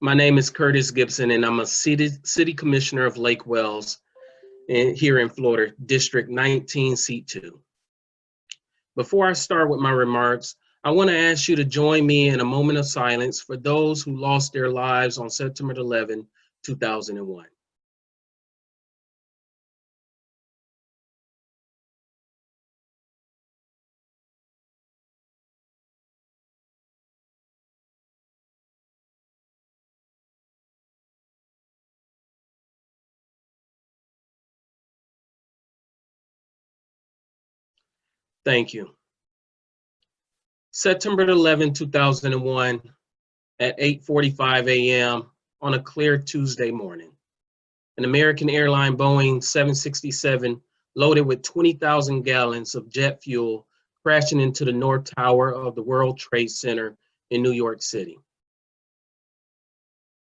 My name is Curtis Gibson, and I'm a city commissioner of Lake Wells here in Florida, District 19, Seat 2. Before I start with my remarks, I want to ask you to join me in a moment of silence for those who lost their lives on September 11, 2001. Thank you. September 11, 2001 at 8:45 a.m. on a clear Tuesday morning, an American airline Boeing 767 loaded with 20,000 gallons of jet fuel crashing into the North Tower of the World Trade Center in New York City.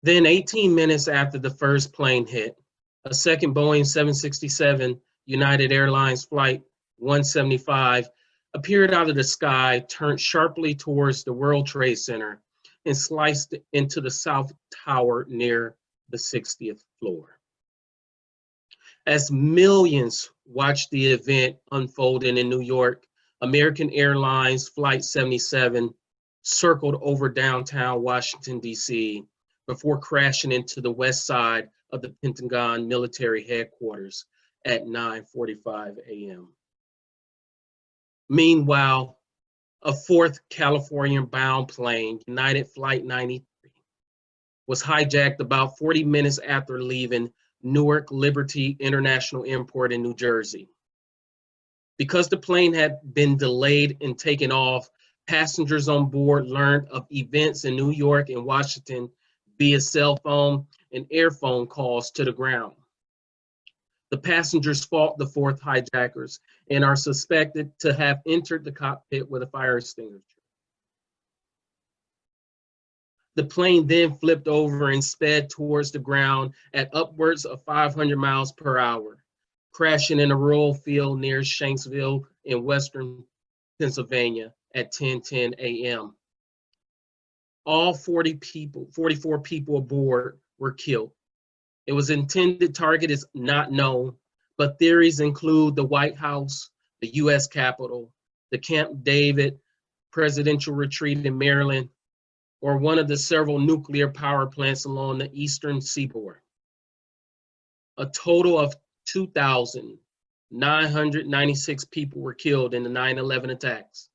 Then 18 minutes after the first plane hit, a second Boeing 767 United Airlines Flight 175 appeared out of the sky, turned sharply towards the World Trade Center, and sliced into the South Tower near the 60th floor. As millions watched the event unfolding in New York, American Airlines Flight 77 circled over downtown Washington, D.C., before crashing into the west side of the Pentagon military headquarters at 9:45 a.m. Meanwhile, a fourth California-bound plane, United Flight 93, was hijacked about 40 minutes after leaving Newark Liberty International Airport in New Jersey. Because the plane had been delayed in taking off, passengers on board learned of events in New York and Washington via cell phone and airphone calls to the ground. The passengers fought the fourth hijackers and are suspected to have entered the cockpit with a fire extinguisher. The plane then flipped over and sped towards the ground at upwards of 500 miles per hour, crashing in a rural field near Shanksville in western Pennsylvania at 10:10 a.m. All 44 people aboard were killed. It was intended target is not known, but theories include the White House, the U.S. Capitol, the Camp David presidential retreat in Maryland, or one of the several nuclear power plants along the eastern seaboard. A total of 2,996 people were killed in the 9/11 attacks.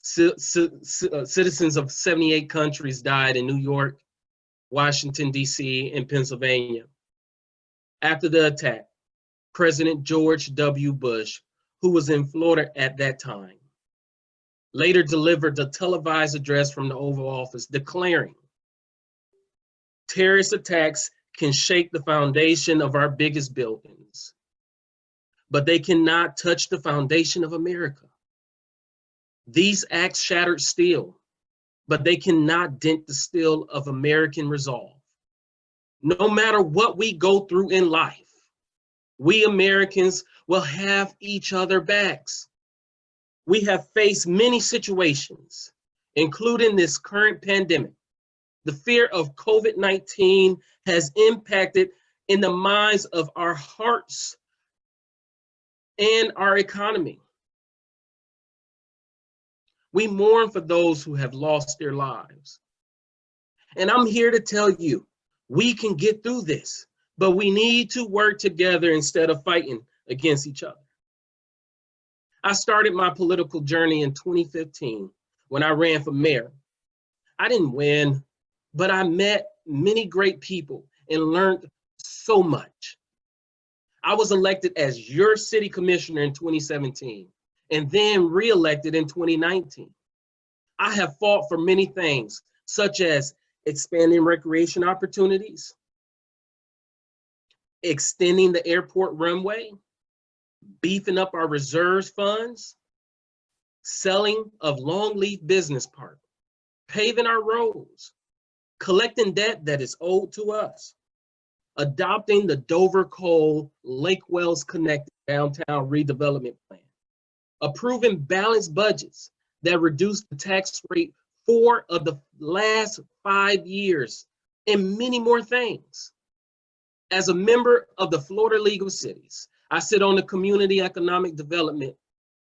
Citizens of 78 countries died in New York, Washington, D.C., and Pennsylvania. After the attack, President George W. Bush, who was in Florida at that time, later delivered a televised address from the Oval Office declaring, "Terrorist attacks can shake the foundation of our biggest buildings, but they cannot touch the foundation of America. These acts shattered steel, but they cannot dent the steel of American resolve. No matter what we go through in life, we Americans will have each other backs. We have faced many situations, including this current pandemic. The fear of COVID-19 has impacted in the minds of our hearts and our economy. We mourn for those who have lost their lives. And I'm here to tell you, we can get through this, but we need to work together instead of fighting against each other." I started my political journey in 2015 when I ran for mayor. I didn't win, but I met many great people and learned so much. I was elected as your city commissioner in 2017 and then re-elected in 2019. I have fought for many things, such as expanding recreation opportunities, extending the airport runway, beefing up our reserves funds, selling of long leaf business park, paving our roads, collecting debt that is owed to us, adopting the Dover Cole Lake Wells Connected Downtown Redevelopment Plan, approving balanced budgets that reduce the tax rate 4 of the last 5 years, and many more things. As a member of the Florida League of Cities, I sit on the Community Economic Development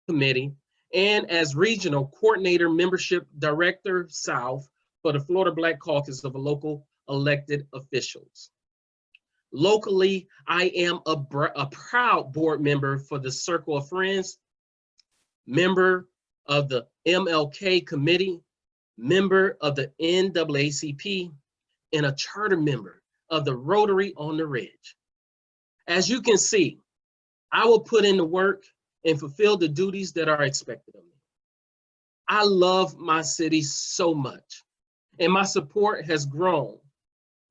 Committee and as Regional Coordinator Membership Director South for the Florida Black Caucus of local elected officials. Locally, I am a proud board member for the Circle of Friends, member of the MLK Committee, member of the NAACP, and a charter member of the Rotary on the Ridge. As you can see, I will put in the work and fulfill the duties that are expected of me. I love my city so much, and my support has grown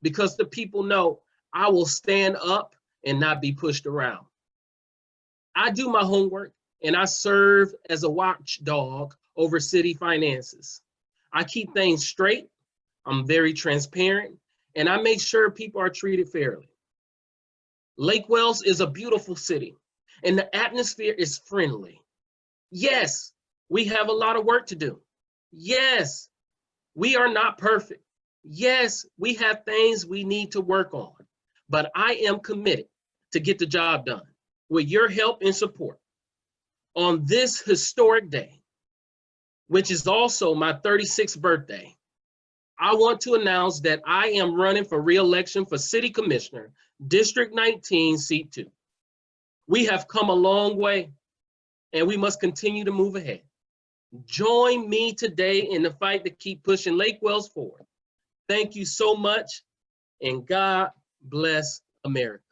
because the people know I will stand up and not be pushed around. I do my homework and I serve as a watchdog over city finances. I keep things straight, I'm very transparent, and I make sure people are treated fairly. Lake Wales is a beautiful city and the atmosphere is friendly. Yes, we have a lot of work to do. Yes, we are not perfect. Yes, we have things we need to work on, but I am committed to get the job done with your help and support. On this historic day, which is also my 36th birthday, I want to announce that I am running for re-election for City Commissioner, District 19, Seat 2. We have come a long way and we must continue to move ahead. Join me today in the fight to keep pushing Lake Wales forward. Thank you so much, and God bless America.